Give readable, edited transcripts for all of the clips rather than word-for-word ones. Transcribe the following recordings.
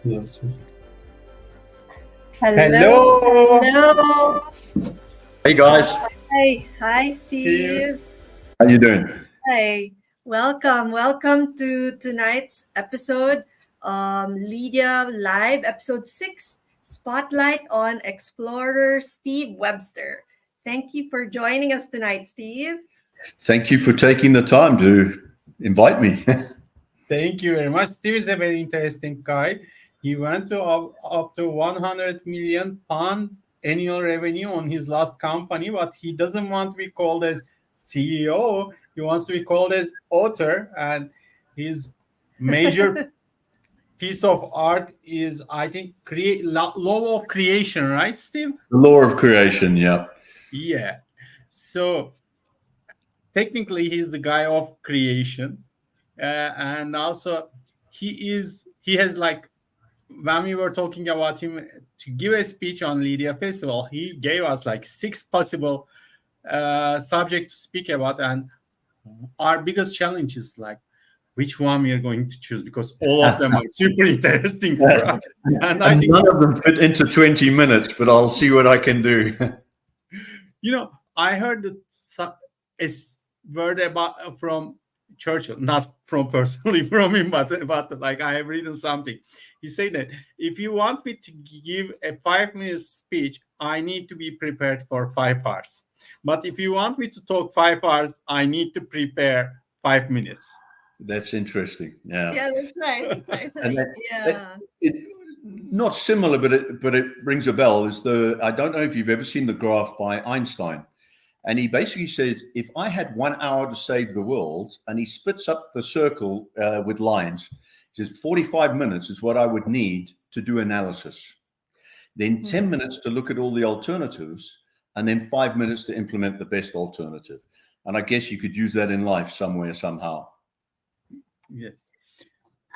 Yes. Hello. Hello. Hey guys, Hi, Steve. how you doing? Hi. Welcome to tonight's episode, Leadia Live, episode 6, Spotlight on Explorer Steve Webster. Thank you for joining us tonight, Steve. Thank you for taking the time to invite me. Thank you very much. Steve is a very interesting guy. He went to up to 100 million pound annual revenue on his last company, but he doesn't want to be called as CEO. He wants to be called as author, and his major piece of art is, I think, law of creation, right, Steve? The law of creation, yeah. Yeah. So technically, he's the guy of creation, and also he has like, when we were talking about him to give a speech on Leadia Festival, he gave us like 6 possible subjects to speak about, and our biggest challenge is like which one we are going to choose, because all of them are super interesting for us. And I think none of them fit into 20 minutes, but I'll see what I can do. I heard a word about from Churchill, not from personally from him, but like I have read something. He said that if you want me to give a 5-minute speech, I need to be prepared for 5 hours. But if you want me to talk 5 hours, I need to prepare 5 minutes. That's interesting. Yeah. Yeah, that's nice. Not similar, but it rings a bell. I don't know if you've ever seen the graph by Einstein. And he basically said, if I had 1 hour to save the world, and he splits up the circle with lines, he says 45 minutes is what I would need to do analysis. Then 10 minutes to look at all the alternatives, and then 5 minutes to implement the best alternative. And I guess you could use that in life somewhere, somehow. Yes.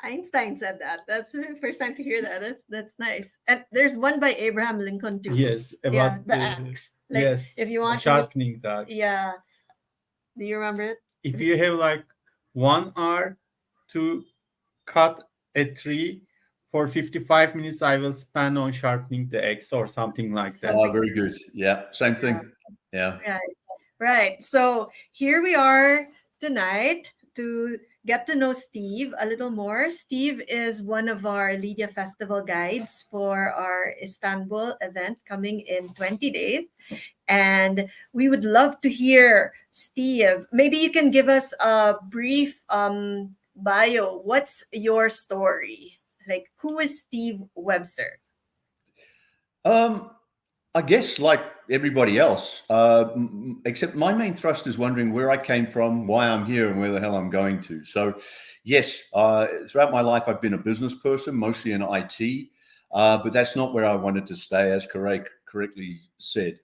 Einstein said that. That's the first time to hear that. That's nice. And there's one by Abraham Lincoln too. Yes, about the axe. Like, yes, if you want sharpening the axe. Yeah. Do you remember it? If you have like 1 hour to cut a tree, for 55 minutes, I will spend on sharpening the axe or something like that. Oh, very good. Yeah, same thing. Yeah. Right. So here we are tonight to get to know Steve a little more. Steve is one of our Leadia Festival guides for our Istanbul event coming in 20 days. And we would love to hear, Steve, maybe you can give us a brief bio. What's your story? Like, who is Steve Webster? I guess like everybody else, except my main thrust is wondering where I came from, why I'm here, and where the hell I'm going to. So yes, throughout my life, I've been a business person, mostly in IT, but that's not where I wanted to stay, as correctly said.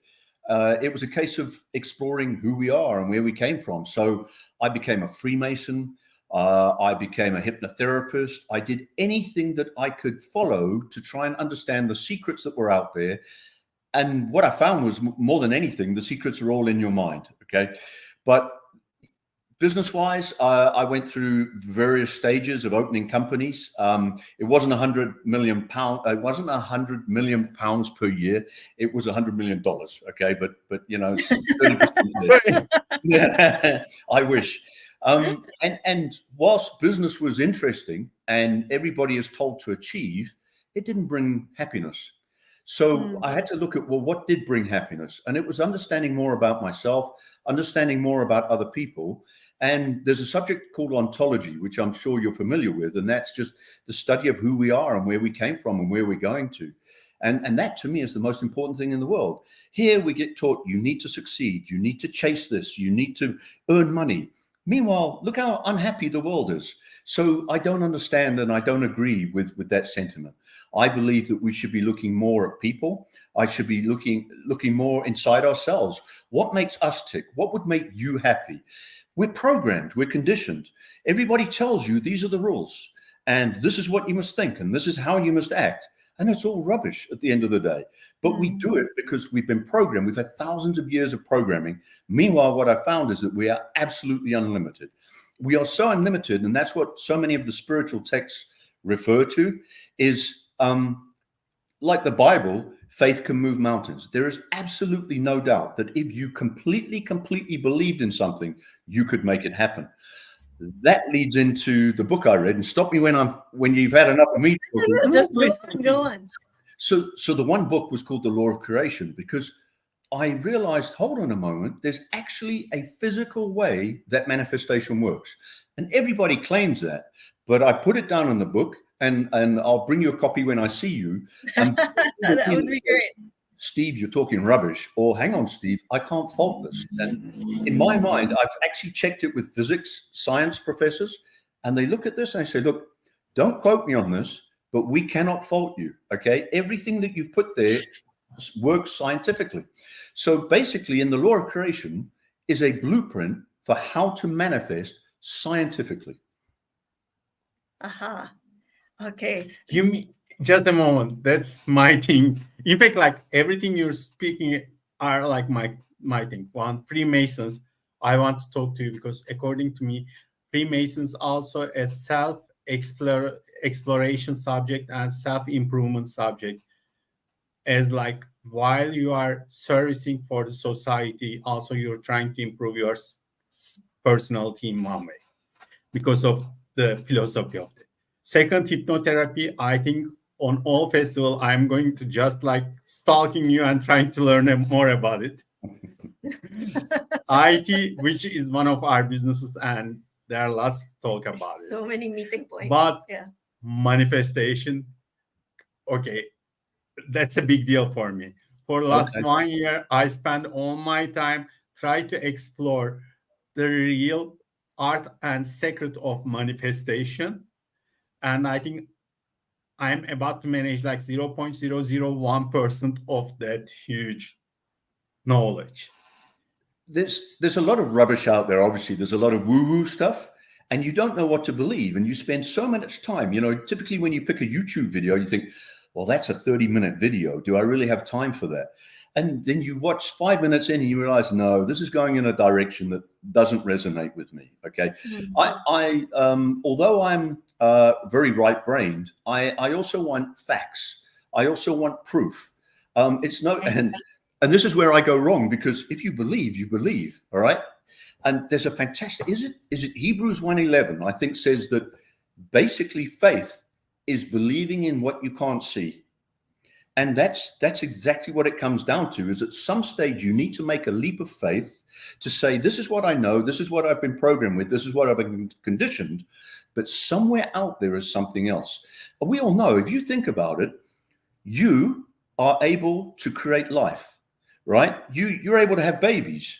It was a case of exploring who we are and where we came from. So I became a Freemason. I became a hypnotherapist. I did anything that I could follow to try and understand the secrets that were out there. And what I found was, more than anything, the secrets are all in your mind. Okay. But business-wise, I went through various stages of opening companies. It wasn't £100 million. It wasn't £100 million per year. It was $100 million. Okay, but 30%. Yeah, I wish. And whilst business was interesting and everybody is told to achieve, it didn't bring happiness. So I had to look at, well, what did bring happiness? And it was understanding more about myself, understanding more about other people. And there's a subject called ontology, which I'm sure you're familiar with. And that's just the study of who we are and where we came from and where we're going to. And that, to me, is the most important thing in the world. Here we get taught you need to succeed. You need to chase this. You need to earn money. Meanwhile, look how unhappy the world is. So I don't understand, and I don't agree with that sentiment. I believe that we should be looking more at people. I should be looking more inside ourselves. What makes us tick? What would make you happy? We're programmed. We're conditioned. Everybody tells you these are the rules, and this is what you must think, and this is how you must act. And it's all rubbish at the end of the day. But we do it because we've been programmed. We've had thousands of years of programming. Meanwhile, what I found is that we are absolutely unlimited. We are so unlimited, and that's what so many of the spiritual texts refer to is like the Bible, faith can move mountains. There is absolutely no doubt that if you completely believed in something, you could make it happen. That leads into the book I read, and stop me when you've had enough of me talking. Just go on. So the one book was called The Law of Creation, because I realized, hold on a moment, there's actually a physical way that manifestation works. And everybody claims that, but I put it down in the book, and I'll bring you a copy when I see you. And that would be great. Steve, you're talking rubbish. Or hang on, Steve, I can't fault this. And in my mind, I've actually checked it with physics, science professors, and they look at this and they say, look, don't quote me on this, but we cannot fault you, okay? Everything that you've put there works scientifically. So basically, in the law of creation is a blueprint for how to manifest scientifically. Aha. Okay. You mean, just a moment. That's my thing. In fact, like everything you're speaking are like my thing. One, Freemasons, I want to talk to you because according to me, Freemasons also a self-exploration subject and self-improvement subject. As like while you are servicing for the society, also you're trying to improve your personality in one way because of the philosophy of it. Second, hypnotherapy. I think on all festival, I'm going to just like stalking you and trying to learn more about it. IT, which is one of our businesses, and there are lots to talk about it. So many meeting points. But manifestation, okay, that's a big deal for me. For the last 1 year, I spent all my time trying to explore the real art and secret of manifestation. And I think I'm about to manage like 0.001% of that huge knowledge. There's a lot of rubbish out there. Obviously, there's a lot of woo-woo stuff, and you don't know what to believe. And you spend so much time, typically when you pick a YouTube video, you think, well, that's a 30-minute video. Do I really have time for that? And then you watch 5 minutes in and you realize, no, this is going in a direction that doesn't resonate with me. Okay. Mm-hmm. Although I'm very right-brained, I also want facts. I also want proof. It's no, and this is where I go wrong, because if you believe, you believe. All right. And there's a fantastic, is it Hebrews 1:11, I think, says that basically faith is believing in what you can't see. And that's exactly what it comes down to, is at some stage you need to make a leap of faith to say, this is what I know, this is what I've been programmed with, this is what I've been conditioned, but somewhere out there is something else. We all know, if you think about it, you are able to create life, right? You're able to have babies.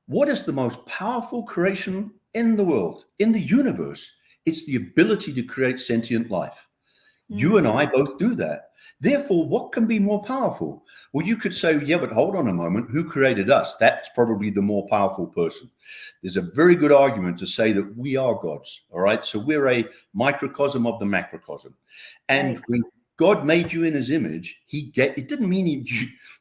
What is the most powerful creation in the world, in the universe? It's the ability to create sentient life. You and I both do that. Therefore, what can be more powerful? Well, you could say, yeah, but hold on a moment. Who created us? That's probably the more powerful person. There's a very good argument to say that we are gods. All right. So we're a microcosm of the macrocosm. And when God made you in his image, it didn't mean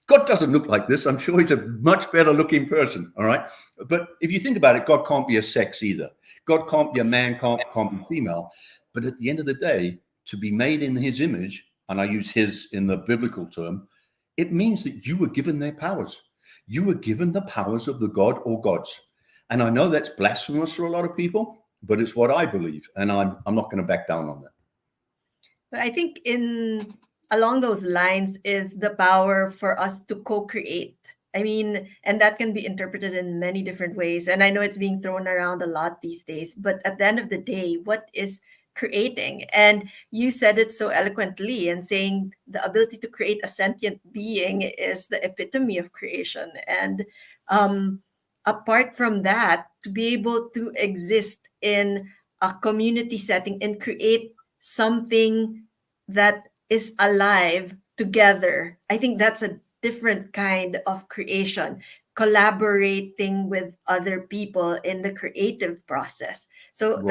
God doesn't look like this. I'm sure he's a much better looking person. All right. But if you think about it, God can't be a sex either. God can't be a man, can't be female. But at the end of the day, to be made in his image, and I use his in the biblical term, it means that you were given their powers. You were given the powers of the God or gods. And I know that's blasphemous for a lot of people, but it's what I believe. And I'm not going to back down on that. But I think along those lines is the power for us to co-create. I mean, and that can be interpreted in many different ways. And I know it's being thrown around a lot these days, but at the end of the day, what is creating? And you said it so eloquently, and saying the ability to create a sentient being is the epitome of creation. And apart from that, to be able to exist in a community setting and create something that is alive together, I think that's a different kind of creation, collaborating with other people in the creative process. So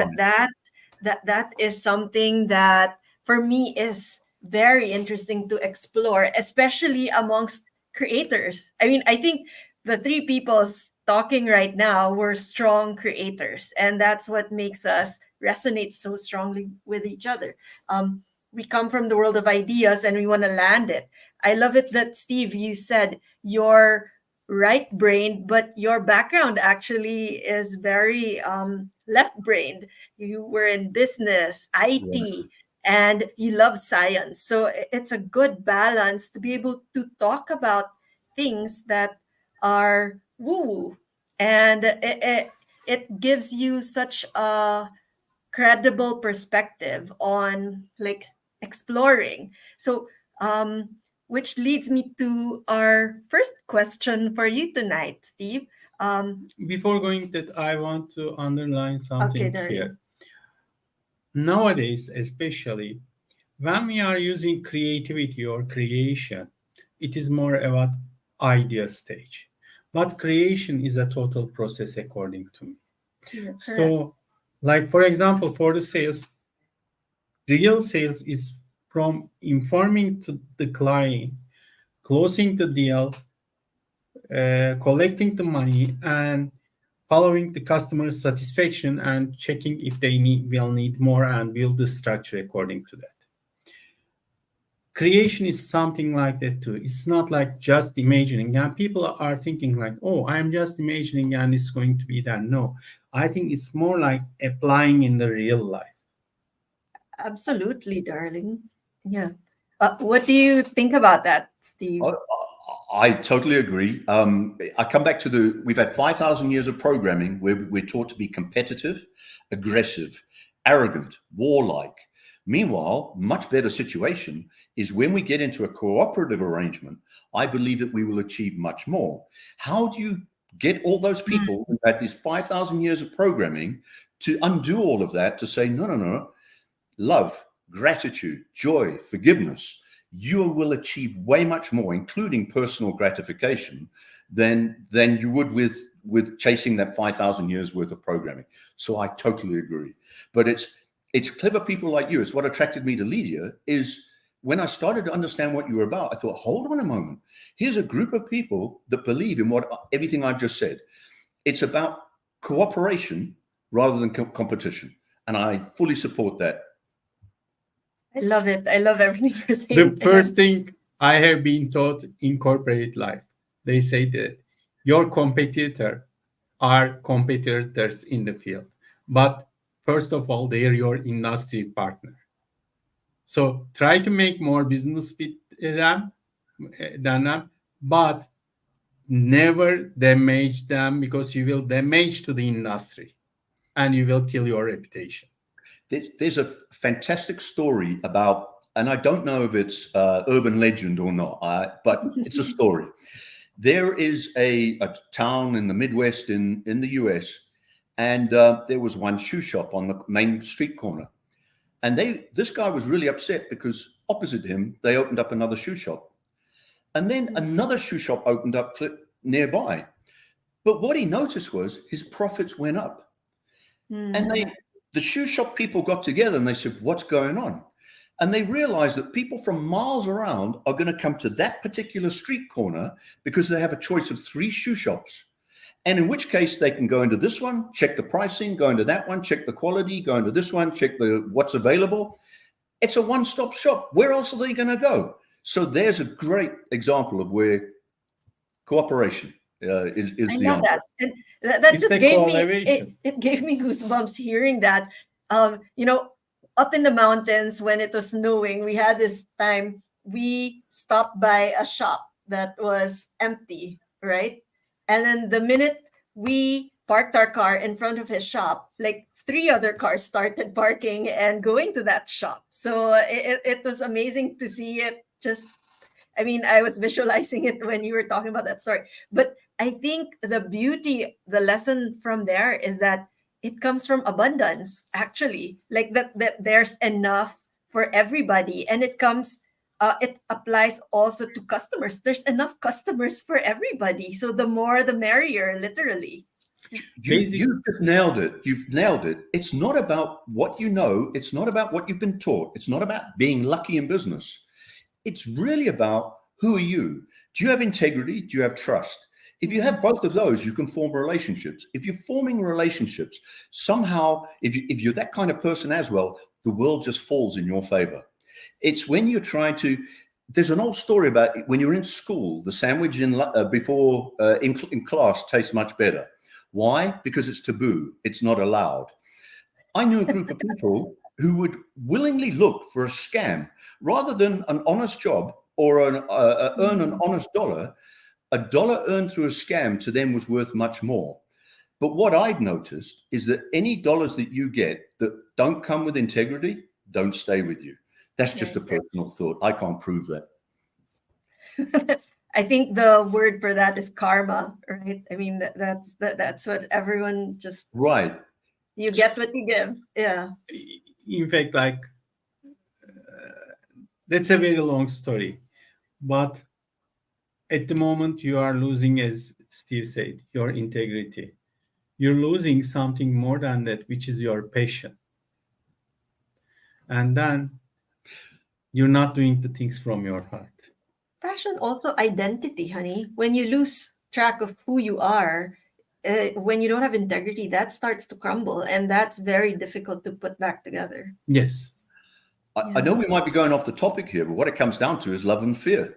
that is something that for me is very interesting to explore, especially amongst creators. I mean, I think the three people talking right now, we're strong creators, and that's what makes us resonate so strongly with each other. We come from the world of ideas and we want to land it. I love it that, Steve, you said you're right brained, but your background actually is very left brained. You were in business, Yeah. IT, and you love science. So it's a good balance to be able to talk about things that are woo woo. And it gives you such a credible perspective on like exploring. So, which leads me to our first question for you tonight, Steve. Before going that, I want to underline Okay, something darling. here. Nowadays, especially when we are using creativity or creation, it is more about idea stage. But creation is a total process, according to me. Yeah, correct. So, like for example, for the sales, real sales is from informing to the client, closing the deal, collecting the money, and following the customer satisfaction and checking if they will need more and build the structure according to that. Creation is something like that too. It's not like just imagining. And people are thinking like, oh, I'm just imagining and it's going to be done. No, I think it's more like applying in the real life. Absolutely, darling. Yeah. What do you think about that, Steve? I, I totally agree. I come back to we've had 5,000 years of programming where we're taught to be competitive, aggressive, arrogant, warlike. Meanwhile, much better situation is when we get into a cooperative arrangement, I believe that we will achieve much more. How do you get all those people who've had these 5,000 years of programming to undo all of that, to say, no, no, no, love, gratitude, joy, forgiveness, you will achieve way much more, including personal gratification, than you would with chasing that 5,000 years worth of programming. So I totally agree. But it's clever people like you. It's what attracted me to Leadia. Is when I started to understand what you were about, I thought, hold on a moment. Here's a group of people that believe in everything I've just said. It's about cooperation rather than competition. And I fully support that. I love it. I love everything you're The saying. first thing I have been taught in corporate life, they say that your competitor are competitors in the field, but first of all, they are your industry partner. So try to make more business with them than them, but never damage them because you will damage to the industry and you will kill your reputation. There's a fantastic story about, and I don't know if it's urban legend or not, but it's a story. There is a town in the Midwest in the US, and there was one shoe shop on the main street corner. And this guy was really upset because opposite him, they opened up another shoe shop. And then another shoe shop opened up nearby. But what he noticed was his profits went up. And the shoe shop people got together and they said, what's going on? And they realized that people from miles around are going to come to that particular street corner because they have a choice of 3 shoe shops. And in which case they can go into this one, check the pricing, go into that one, check the quality, go into this one, check what's available. It's a one-stop shop. Where else are they going to go? So there's a great example of where cooperation is I the love answer. that. And that It's just the gave me collaboration. it gave me goosebumps hearing that. You know, up in the mountains when it was snowing, we had this time we stopped by a shop that was empty, right? And then the minute we parked our car in front of his shop, like 3 other cars started parking and going to that shop. So it was amazing to see it just. I mean, I was visualizing it when you were talking about that story. But I think the beauty, the lesson from there is that it comes from abundance, actually. Like that there's enough for everybody. And it applies also to customers. There's enough customers for everybody. So the more the merrier, literally. You just nailed it. You've nailed it. It's not about what you know. It's not about what you've been taught. It's not about being lucky in business. It's really about, who are you? Do you have integrity? Do you have trust? If you have both of those, you can form relationships. If you're forming relationships, somehow, if you're that kind of person as well, the world just falls in your favor. It's when you're trying to. There's an old story about when you're in school, the sandwich in class tastes much better. Why? Because it's taboo. It's not allowed. I knew a group of people who would willingly look for a scam rather than an honest job or earn an honest dollar. A dollar earned through a scam to them was worth much more. But what I've noticed is that any dollars that you get that don't come with integrity don't stay with you. That's just a personal thought. I can't prove that. I think the word for that is karma, right? I mean, that's what everyone just right. You get what you give. Yeah. In fact, like that's a very long story, but at the moment you are losing, as Steve said, your integrity. You're losing something more than that, which is your passion. And then you're not doing the things from your heart. Passion, also identity, honey. When you lose track of who you are, when you don't have integrity, that starts to crumble, and that's very difficult to put back together. Yes. I know we might be going off the topic here, but what it comes down to is love and fear.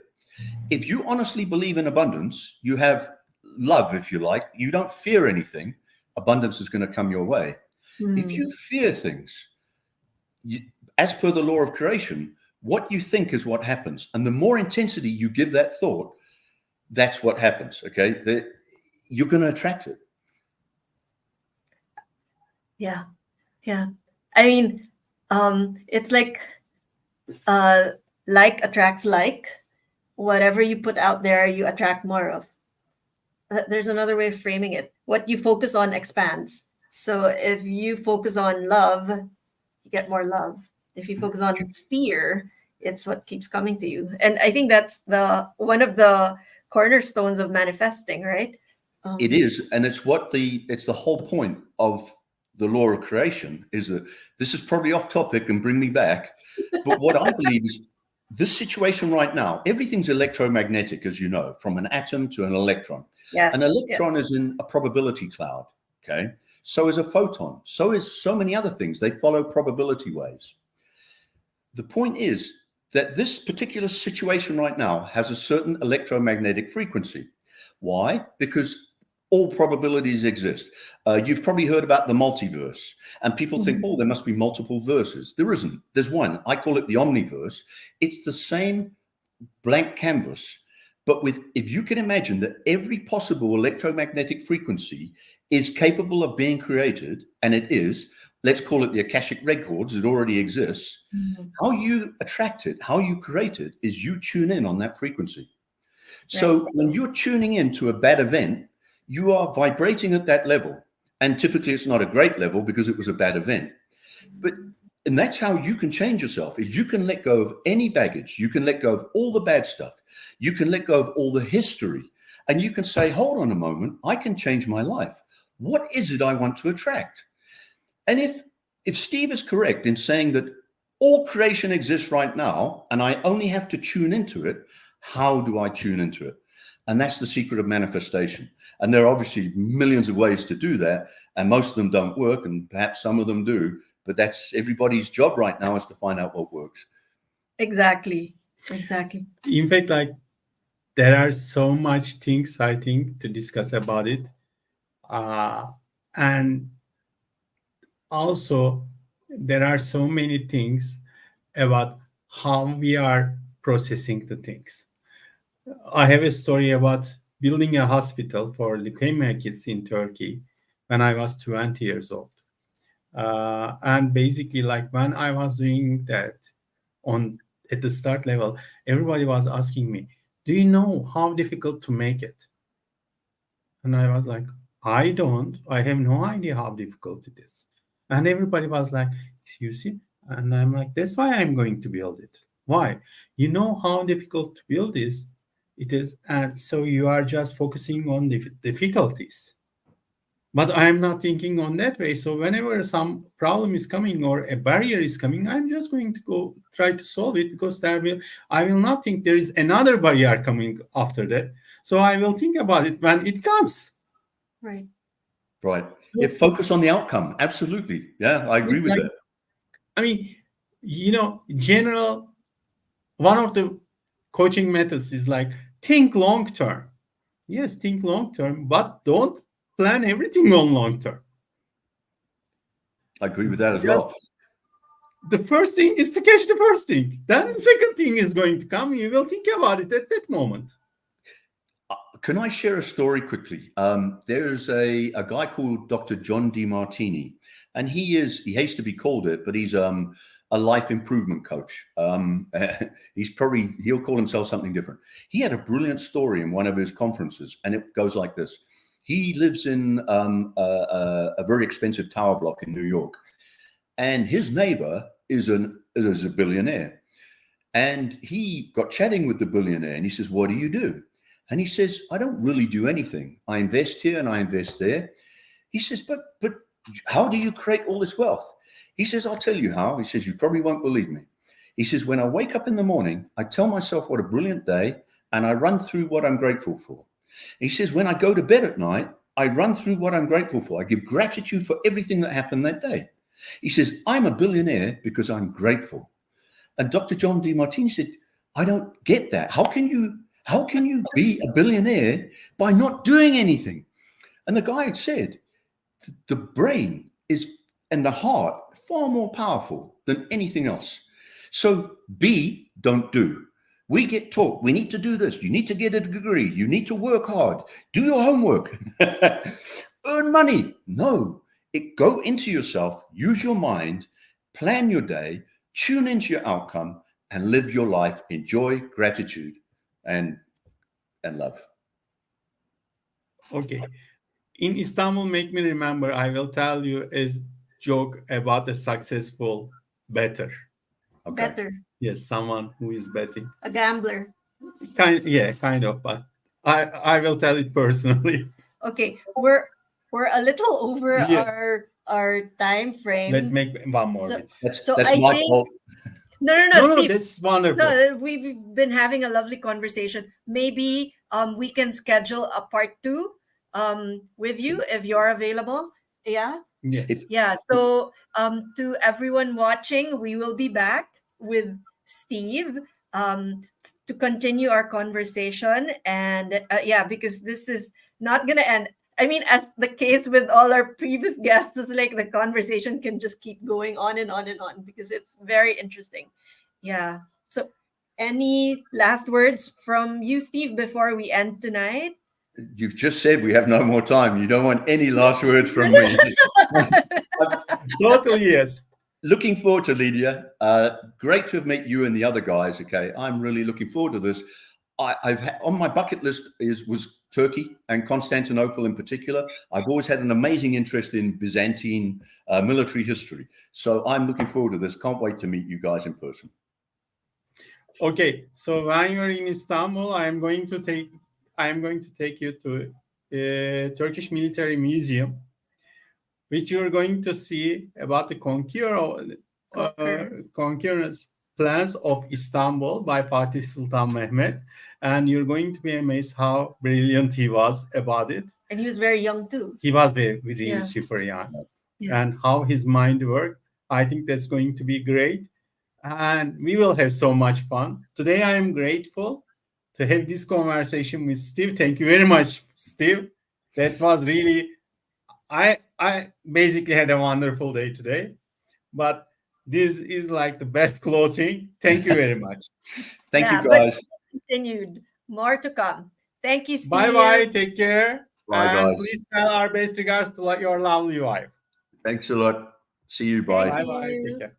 If you honestly believe in abundance, you have love, if you like, you don't fear anything, abundance is going to come your way. If you fear things, as per the law of creation, what you think is what happens. And the more intensity you give that thought, that's what happens, okay? You're going to attract it. Yeah. I mean, it's like attracts like. Whatever you put out there, you attract more of. There's another way of framing it. What you focus on expands. So if you focus on love, you get more love. If you focus on fear, it's what keeps coming to you. And I think that's one of the cornerstones of manifesting, right? It is, and it's the whole point of the law of creation, is that this is probably off topic and bring me back. But what I believe is this situation right now, everything's electromagnetic, as you know, from an atom to an electron. Yes. An electron is in a probability cloud, okay? So is a photon. So is so many other things. They follow probability waves. The point is that this particular situation right now has a certain electromagnetic frequency. Why? Because all probabilities exist. You've probably heard about the multiverse, and people think, oh, there must be multiple verses. There isn't. There's one. I call it the omniverse. It's the same blank canvas, but if you can imagine that every possible electromagnetic frequency is capable of being created, and it is, let's call it the Akashic records, it already exists. How you attract it, how you create it, is you tune in on that frequency. So when you're tuning into a bad event, you are vibrating at that level. And typically it's not a great level because it was a bad event. And that's how you can change yourself, is you can let go of any baggage. You can let go of all the bad stuff. You can let go of all the history. And you can say, hold on a moment, I can change my life. What is it I want to attract? And if Steve is correct in saying that all creation exists right now, and I only have to tune into it, how do I tune into it? And that's the secret of manifestation. And there are obviously millions of ways to do that. And most of them don't work, and perhaps some of them do. But that's everybody's job right now, is to find out what works. Exactly. In fact, like, there are so much things, I think, to discuss about it. And also, there are so many things about how we are processing the things. I have a story about building a hospital for leukemia kids in Turkey when I was 20 years old. And basically, like, when I was doing that at the start level, everybody was asking me, do you know how difficult to make it? And I was like, I have no idea how difficult it is. And everybody was like, you see? And I'm like, that's why I'm going to build it. Why? You know how difficult to build it is. And so you are just focusing on the difficulties. But I'm not thinking on that way. So whenever some problem is coming or a barrier is coming, I'm just going to go try to solve it, because I will not think there is another barrier coming after that. So I will think about it when it comes. Right. Right. So Yeah, focus on the outcome. Absolutely. Yeah, I agree it's with like, that. I mean, general, one of the coaching methods is like, think long term. Yes, think long term, but don't plan everything on long term. I agree with that as Just well. the first thing is to catch the first thing. Then the second thing is going to come. You will think about it at that moment. Can I share a story quickly? There's a guy called Dr. John DeMartini, and he hates to be called it, but he's a life improvement coach. He'll call himself something different. He had a brilliant story in one of his conferences, and it goes like this. He lives in a very expensive tower block in New York, and his neighbor is a billionaire. And he got chatting with the billionaire, and he says, "What do you do?" And he says, "I don't really do anything. I invest here and I invest there." He says, but how do you create all this wealth?" He says, "I'll tell you how." He says, "You probably won't believe me." He says, "When I wake up in the morning, I tell myself what a brilliant day, and I run through what I'm grateful for." He says, "When I go to bed at night, I run through what I'm grateful for. I give gratitude for everything that happened that day." He says, "I'm a billionaire because I'm grateful." And Dr. John DeMartini said, "I don't get that. How can you be a billionaire by not doing anything?" And the guy had said, the brain is and the heart far more powerful than anything else. So don't do. We get taught we need to do this. You need to get a degree. You need to work hard. Do your homework. Earn money. No, go into yourself. Use your mind. Plan your day. Tune into your outcome and live your life. Enjoy gratitude and love. Okay. In Istanbul, make me remember, I will tell you a joke about a successful better. Okay. Better. Yes, someone who is betting. A gambler. Kind of, but I will tell it personally. Okay, we're a little over Yes. our time frame. Let's make one more So, bit. That's I my think fault. no, Steve. That's wonderful. No, we've been having a lovely conversation. Maybe we can schedule a part 2 with you if you're available. Yeah. Yes. Yeah. So to everyone watching, we will be back with Steve to continue our conversation. And yeah, because this is not gonna end. I mean, as the case with all our previous guests, it's like the conversation can just keep going on and on and on because it's very interesting. Yeah. So, any last words from you, Steve, before we end tonight? You've just said we have no more time. You don't want any last words from me. Totally, yes. Looking forward to Leadia. Great to have met you and the other guys. Okay, I'm really looking forward to this. On my bucket list was Turkey and Constantinople in particular. I've always had an amazing interest in Byzantine military history, so I'm looking forward to this. Can't wait to meet you guys in person. Okay, so when you're in Istanbul, I'm going to take you to a Turkish military museum, which you're going to see about the conquerance plans of Istanbul by Fatih Sultan Mehmet, and you're going to be amazed how brilliant he was about it. And he was very young too. He was really super young, Yeah. and how his mind worked. I think that's going to be great, and we will have so much fun. Today, I am grateful to have this conversation with Steve. Thank you very much, Steve. That was really, I basically had a wonderful day today, but this is like the best closing. Thank you very much. Thank you, guys. Continued. More to come. Thank you, Steve. Bye-bye. Take care. Bye, and guys. Please tell our best regards to your lovely wife. Thanks a lot. See you. Bye. Bye-bye. Take care.